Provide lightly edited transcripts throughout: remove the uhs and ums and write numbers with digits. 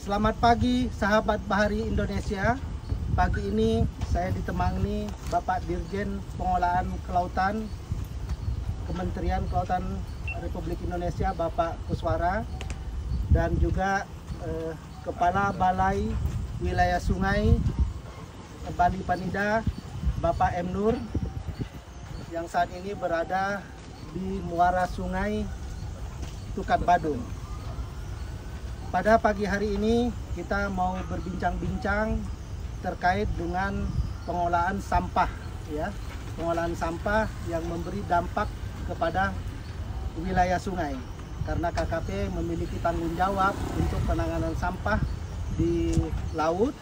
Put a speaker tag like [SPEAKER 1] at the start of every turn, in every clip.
[SPEAKER 1] Selamat pagi sahabat Bahari Indonesia. Pagi ini saya ditemani Bapak Dirjen Pengolahan Kelautan Kementerian Kelautan Republik Indonesia, Bapak Kuswara, dan juga Kepala Balai Wilayah Sungai Bali Panida, Bapak M. Nur, yang saat ini berada di muara Sungai Tukat Badung. Pada pagi hari ini kita mau berbincang-bincang terkait dengan pengolahan sampah, ya, pengolahan sampah yang memberi dampak kepada wilayah sungai. Karena KKP memiliki tanggung jawab untuk penanganan sampah di laut.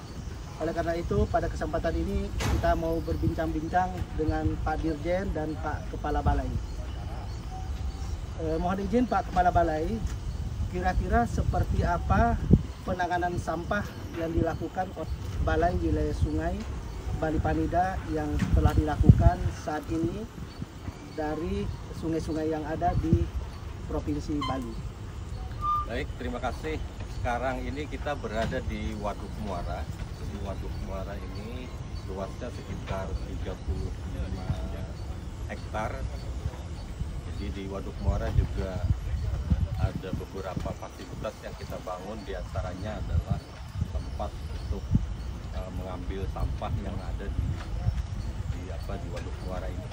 [SPEAKER 1] Oleh karena itu pada kesempatan ini kita mau berbincang-bincang dengan Pak Dirjen dan Pak Kepala Balai. Mohon izin Pak Kepala Balai, kira-kira seperti apa penanganan sampah yang dilakukan oleh Balai Wilayah Sungai Bali Panida yang telah dilakukan saat ini dari sungai-sungai yang ada di Provinsi Bali?
[SPEAKER 2] Baik, terima kasih. Sekarang ini kita berada di Waduk Muara. Di Waduk Muara ini luasnya sekitar 35 hektar. Jadi di Waduk Muara juga ada beberapa fasilitas yang kita bangun, diantaranya adalah tempat untuk mengambil sampah yang ada di Waduk Muara ini.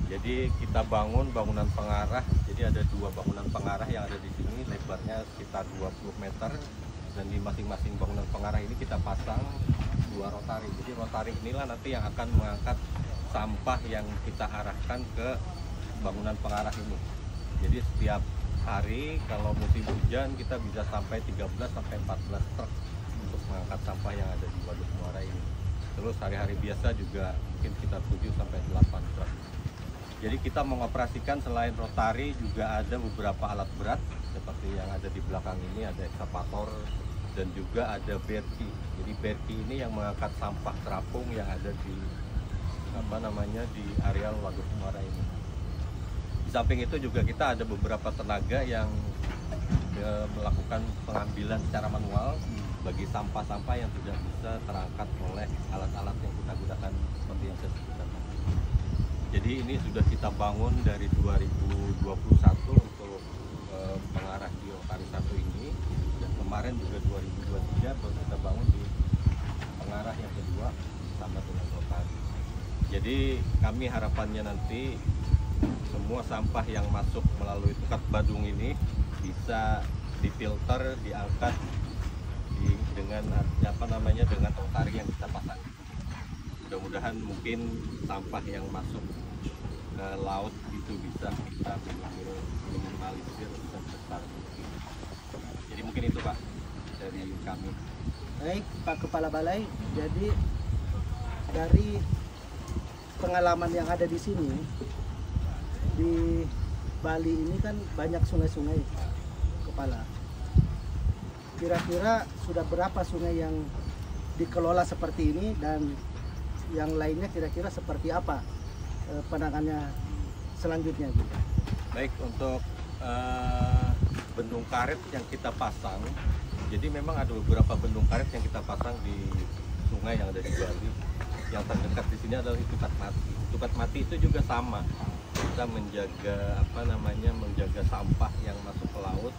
[SPEAKER 2] Jadi kita bangun bangunan pengarah. Jadi ada dua bangunan pengarah yang ada di sini, lebarnya sekitar 20 meter, dan di masing-masing bangunan pengarah ini kita pasang dua rotari. Jadi rotari inilah nanti yang akan mengangkat sampah yang kita arahkan ke bangunan pengarah ini. Jadi setiap hari kalau musim hujan kita bisa sampai 13 sampai 14 truk untuk mengangkat sampah yang ada di Waduk Muara ini. Terus hari-hari biasa juga mungkin sekitar 7 sampai 8 truk. Jadi kita mengoperasikan selain rotari juga ada beberapa alat berat seperti yang ada di belakang ini, ada ekskavator dan juga ada berki. Jadi berki ini yang mengangkat sampah terapung yang ada di di areal Waduk Muara ini. Di samping itu juga kita ada beberapa tenaga yang melakukan pengambilan secara manual bagi sampah-sampah yang tidak bisa terangkat oleh alat-alat yang kita gunakan seperti yang saya sebutkan. Jadi ini sudah kita bangun dari 2021 untuk pengarah di rotari 1 ini, dan kemarin juga 2023 baru kita bangun di pengarah yang kedua sama dengan rotari. Jadi kami harapannya nanti semua sampah yang masuk melalui Tukat Badung ini bisa difilter, diangkat dengan rotari yang kita pasang. Mudah-mudahan mungkin sampah yang masuk ke laut itu bisa kita minimalisir sebesar mungkin. Jadi mungkin itu Pak dari kami.
[SPEAKER 1] Baik Pak Kepala Balai, jadi dari pengalaman yang ada di sini, di Bali ini kan banyak sungai-sungai, Kepala. Kira-kira sudah berapa sungai yang dikelola seperti ini, dan yang lainnya kira-kira seperti apa penanganannya selanjutnya?
[SPEAKER 2] Baik, untuk bendung karet yang kita pasang, jadi memang ada beberapa bendung karet yang kita pasang di sungai yang ada di Bali. Yang terdekat di sini adalah Tukat Mati. Tukat Mati itu juga sama, kita menjaga menjaga sampah yang masuk ke laut,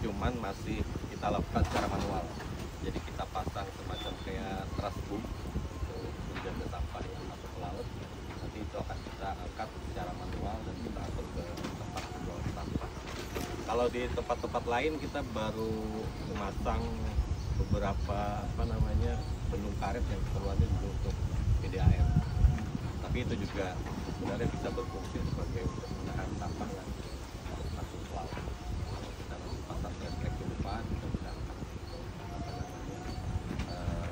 [SPEAKER 2] cuman masih kita lakukan secara manual. Jadi kita pasang semacam kayak truss boom untuk menjaga sampah yang masuk ke laut. Nanti itu akan kita angkat secara manual dan kita atur ke tempat pembuangan sampah. Kalau di tempat-tempat lain kita baru memasang beberapa bendung karet yang keperluannya juga untuk PDAM. Tapi itu juga sebenarnya bisa berfungsi sebagai menahan sampah yang masuk ke laut. Kalau kita nanti pasang trek ke depan, kita bisa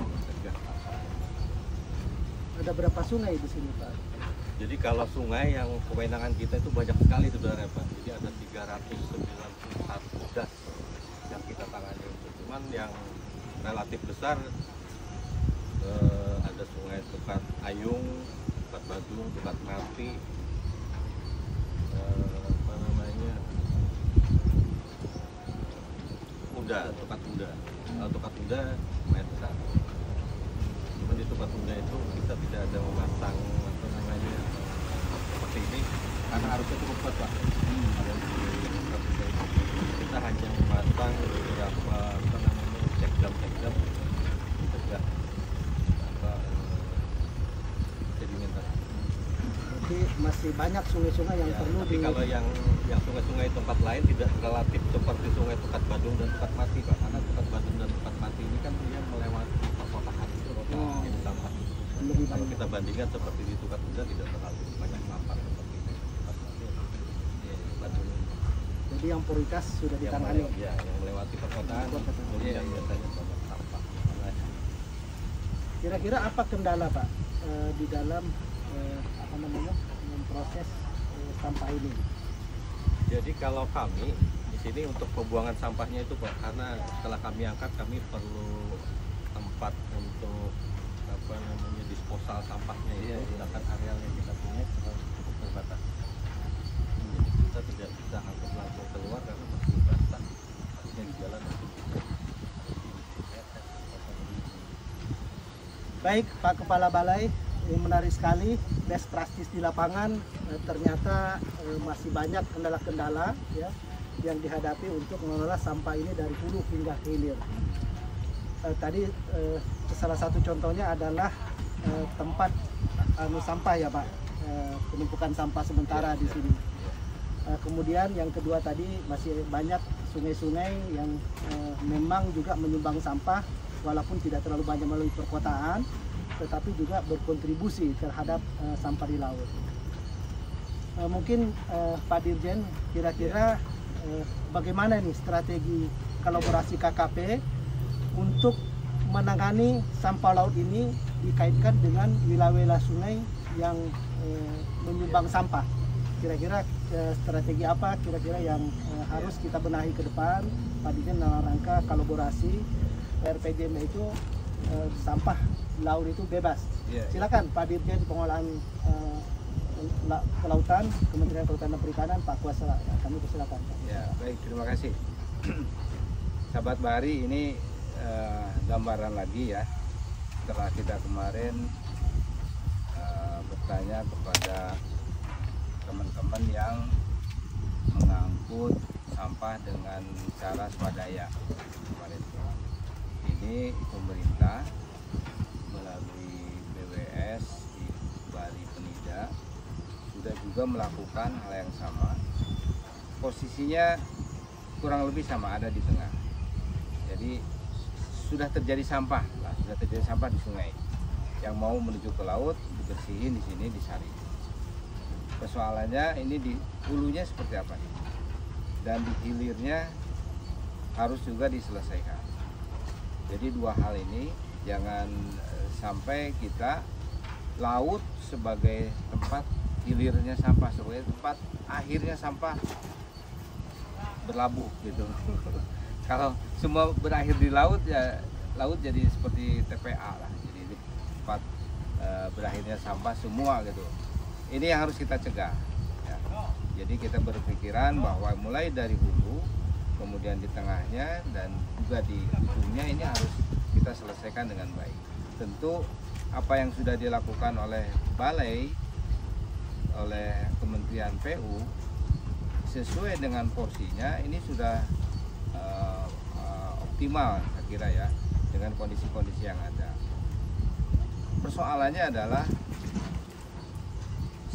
[SPEAKER 2] mencegah sampah.
[SPEAKER 1] Ada berapa sungai di sini Pak?
[SPEAKER 2] Jadi kalau sungai yang kewenangan kita itu banyak sekali sebenarnya Pak. Jadi ada 391 das yang kita tangani. Cuman yang relatif besar ada sungai Tukat Ayung, Tukat Badung, Tukat Mati, Tukat Tunda. Kalau Tukat Tunda lumayan besar. Cuma di Tukat Tunda itu kita tidak ada memasang apa namanya seperti ini karena arusnya cukup kuat Pak. Kalau di Tukat Tunda itu kita hanya memasang beberapa apa namanya check dam mencegah apa sedimentasi.
[SPEAKER 1] Jadi masih banyak sungai-sungai yang
[SPEAKER 2] Ya,
[SPEAKER 1] perlu
[SPEAKER 2] tapi kalau yang sungai-sungai tempat lain tidak relatif seperti sungai Tukat Badung dan Tukat Mati Pak, karena Tukat Badung dan Tukat Mati ini kan dia melewati perkotaan jadi sampah.
[SPEAKER 1] lebih
[SPEAKER 2] Kalau
[SPEAKER 1] banyak.
[SPEAKER 2] kita bandingkan seperti di Tukat Tunda tidak terlalu banyak sampah seperti di Tukat Mati di Badung ini.
[SPEAKER 1] Jadi yang prioritas sudah ditangani.
[SPEAKER 2] yang melewati perkotaan jadi yang biasanya banyak sampah.
[SPEAKER 1] Kira-kira apa kendala Pak di dalam apa namanya memproses sampah ini?
[SPEAKER 2] Jadi kalau kami di sini untuk pembuangan sampahnya itu Pak, karena setelah kami angkat kami perlu tempat untuk apa namanya disposal sampahnya itu, sedangkan areal yang kita punya cukup terbatas. Jadi kita tidak bisa angkut langsung keluar karena masih basah, harusnya di jalan masih bisa.
[SPEAKER 1] Baik Pak Kepala Balai, ini menarik sekali best practice di lapangan. Ternyata masih banyak kendala-kendala ya yang dihadapi untuk mengelola sampah ini dari hulu hingga ke hilir. Tadi salah satu contohnya adalah tempat sampah ya Pak, penumpukan sampah sementara di sini. Kemudian yang kedua tadi masih banyak sungai-sungai yang memang juga menyumbang sampah walaupun tidak terlalu banyak melalui perkotaan, tetapi juga berkontribusi terhadap sampah di laut. Mungkin Pak Dirjen, kira-kira bagaimana nih strategi kolaborasi KKP untuk menangani sampah laut ini dikaitkan dengan wilayah-wilayah sungai yang menyumbang sampah? Kira-kira strategi apa kira-kira yang harus kita benahi ke depan Pak Dirjen dalam rangka kolaborasi RPJM itu sampah laut itu bebas. Silakan Pak Dirjen Pengolahan Kelautan, Kementerian Kelautan dan Perikanan, Pak Kuasa, kami persilakan.
[SPEAKER 3] Ya, baik, terima kasih. Sahabat Bahari, ini gambaran lagi ya. Setelah kita kemarin bertanya kepada teman-teman yang mengangkut sampah dengan cara swadaya kemarin. Ini pemerintah melalui BWS di Bali Penida sudah juga melakukan hal yang sama. Posisinya kurang lebih sama, ada di tengah. Jadi sudah terjadi sampah, di sungai. Yang mau menuju ke laut dibersihin di sini, disaring. Persoalannya ini di hulunya seperti apa nih? Dan di hilirnya harus juga diselesaikan. Jadi dua hal ini jangan sampai kita laut sebagai tempat hilirnya sampah, sebagai tempat akhirnya sampah berlabuh gitu. Kalau semua berakhir di laut ya laut jadi seperti TPA lah, jadi tempat berakhirnya sampah semua gitu. Ini yang harus kita cegah ya. Jadi kita berpikiran bahwa mulai dari hulu, kemudian di tengahnya dan juga di ujungnya ini harus kita selesaikan dengan baik. Tentu apa yang sudah dilakukan oleh Balai, oleh Kementerian PU sesuai dengan porsinya ini sudah optimal saya kira ya, dengan kondisi-kondisi yang ada. Persoalannya adalah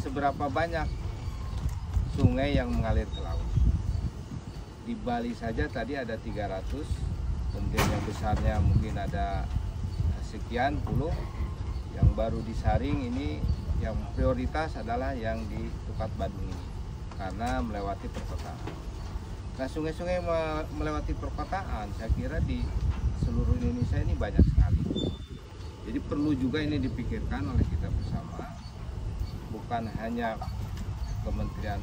[SPEAKER 3] seberapa banyak sungai yang mengalir ke laut. Di Bali saja tadi ada 300, kemudian yang besarnya mungkin ada sekian puluh. Yang baru disaring ini yang prioritas adalah yang di Tukat Badung ini karena melewati perkotaan. Nah, sungai-sungai melewati perkotaan saya kira di seluruh Indonesia ini banyak sekali. Jadi perlu juga ini dipikirkan oleh kita bersama, bukan hanya Kementerian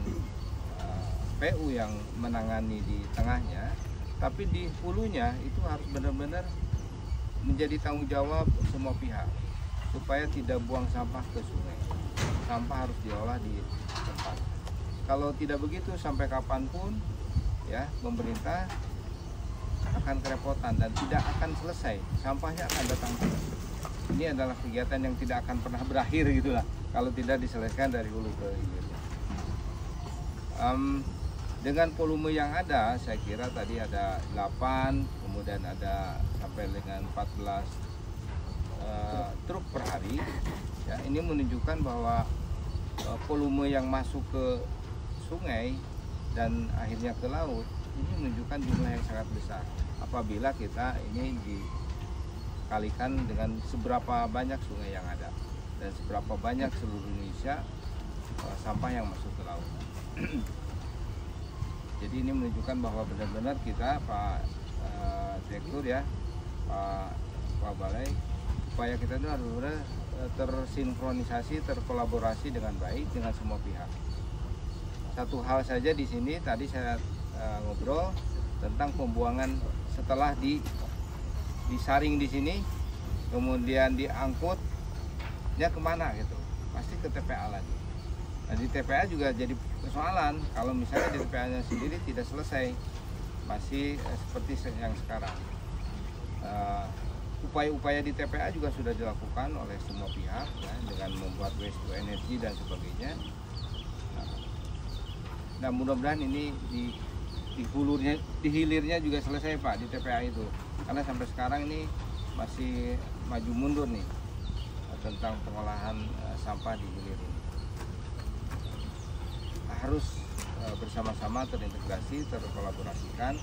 [SPEAKER 3] PU yang menangani di tengahnya, tapi di hulunya itu harus benar-benar menjadi tanggung jawab semua pihak supaya tidak buang sampah ke sungai. Sampah harus diolah di tempat. Kalau tidak begitu sampai kapanpun ya pemerintah akan kerepotan dan tidak akan selesai, sampahnya akan datang terus. Ini adalah kegiatan yang tidak akan pernah berakhir gitulah kalau tidak diselesaikan dari hulu ke hilir. Dengan volume yang ada, saya kira tadi ada 8, kemudian ada sampai dengan 14 truk per hari. Ya, ini menunjukkan bahwa volume yang masuk ke sungai dan akhirnya ke laut ini menunjukkan jumlah yang sangat besar. Apabila kita ini dikalikan dengan seberapa banyak sungai yang ada dan seberapa banyak seluruh Indonesia sampah yang masuk ke laut. Jadi ini menunjukkan bahwa benar-benar kita Pak Direktur ya, Pak Balai, upaya kita itu harus benar tersinkronisasi, terkolaborasi dengan baik dengan semua pihak. Satu hal saja di sini tadi saya ngobrol tentang pembuangan setelah disaring di sini, kemudian diangkutnya kemana gitu, pasti ke TPA lagi. Nah, di TPA juga jadi persoalan kalau misalnya di TPA-nya sendiri tidak selesai, masih seperti yang sekarang. Upaya-upaya di TPA juga sudah dilakukan oleh semua pihak ya, dengan membuat waste to energy dan sebagainya. Nah, mudah-mudahan ini di hilirnya juga selesai Pak di TPA itu, karena sampai sekarang ini masih maju mundur nih tentang pengolahan sampah di hilir ini. Harus bersama-sama terintegrasi, terkolaborasikan.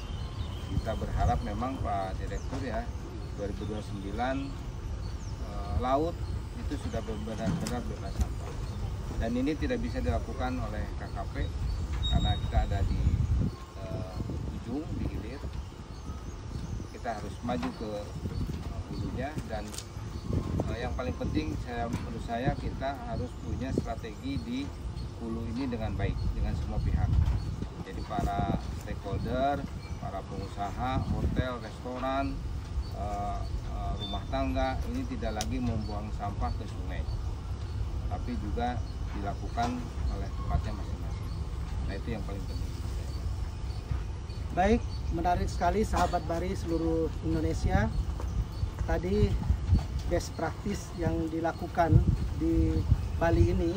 [SPEAKER 3] Kita berharap memang Pak Direktur ya 2029 laut itu sudah benar-benar bebas sampah. Dan ini tidak bisa dilakukan oleh KKP karena kita ada di ujung di hilir. Kita harus maju ke hulunya dan yang paling penting menurut saya kita harus punya strategi di hulu ini dengan baik dengan semua pihak. Jadi para stakeholder, para pengusaha, hotel, restoran, rumah tangga ini tidak lagi membuang sampah ke sungai, tapi juga dilakukan oleh tempatnya masing-masing. Nah, itu yang paling penting.
[SPEAKER 1] Baik, menarik sekali sahabat Bahari seluruh Indonesia. Tadi best practice yang dilakukan di Bali ini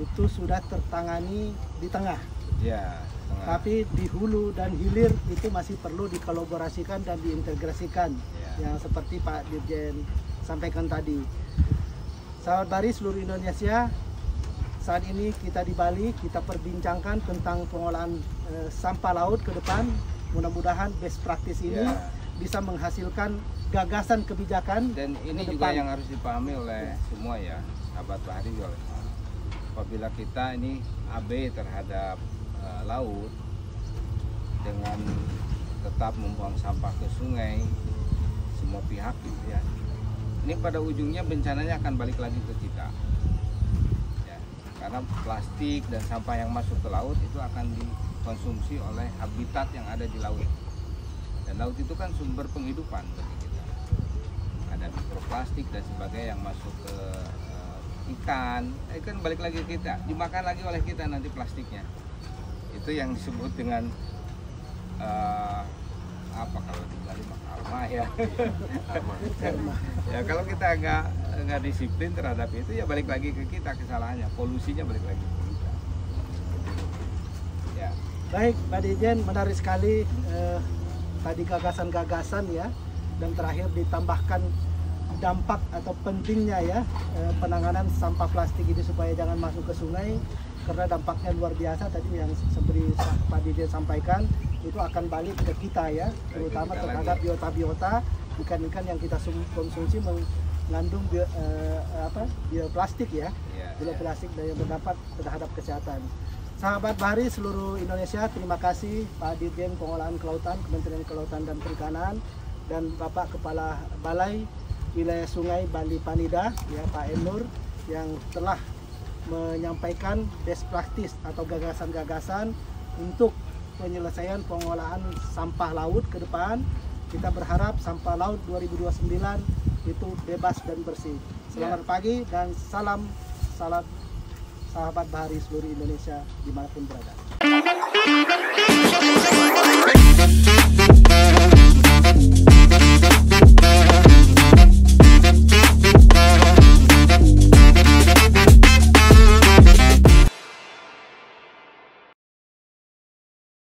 [SPEAKER 1] itu sudah tertangani di tengah.
[SPEAKER 3] Ya, tengah.
[SPEAKER 1] Tapi di hulu dan hilir itu masih perlu dikolaborasikan dan diintegrasikan. Yang seperti Pak Dirjen sampaikan tadi. Sahabat Bahari seluruh Indonesia, saat ini kita di Bali, kita perbincangkan tentang pengolahan sampah laut ke depan. Mudah-mudahan best practice ini bisa menghasilkan gagasan kebijakan.
[SPEAKER 3] Dan ini juga yang harus dipahami oleh semua ya, sahabat Bahari juga. Apabila kita ini AB terhadap laut dengan tetap membuang sampah ke sungai, semua pihak gitu ya, ini pada ujungnya bencananya akan balik lagi ke kita ya, karena plastik dan sampah yang masuk ke laut itu akan dikonsumsi oleh habitat yang ada di laut, dan laut itu kan sumber penghidupan bagi kita. Ada mikroplastik dan sebagainya yang masuk ke ikan balik lagi ke kita, dimakan lagi oleh kita nanti plastiknya. Itu yang disebut dengan apa kalau di Bali karma ya. Ya kalau kita nggak disiplin terhadap itu ya balik lagi ke kita kesalahannya, polusinya balik lagi ke kita. Ya.
[SPEAKER 1] Baik, Pak Dirjen, menarik sekali tadi gagasan-gagasan ya, dan terakhir ditambahkan dampak atau pentingnya ya penanganan sampah plastik ini supaya jangan masuk ke sungai, karena dampaknya luar biasa tadi yang seperti Pak Dirjen sampaikan, itu akan balik ke kita ya, terutama terhadap biota-biota ikan-ikan yang kita konsumsi mengandung bioplastik ya, bioplastik dan yang berdampak terhadap kesehatan. Sahabat Bahari seluruh Indonesia, terima kasih Pak Dirjen Pengolahan Kelautan, Kementerian Kelautan dan Perikanan, dan Bapak Kepala Balai Wilayah Sungai Bali Panida ya, Pak Enur, yang telah menyampaikan best practice atau gagasan-gagasan untuk penyelesaian pengolahan sampah laut ke depan. Kita berharap sampah laut 2029 itu bebas dan bersih. Selamat pagi dan salam sahabat Bahari seluruh Indonesia dimanapun berada.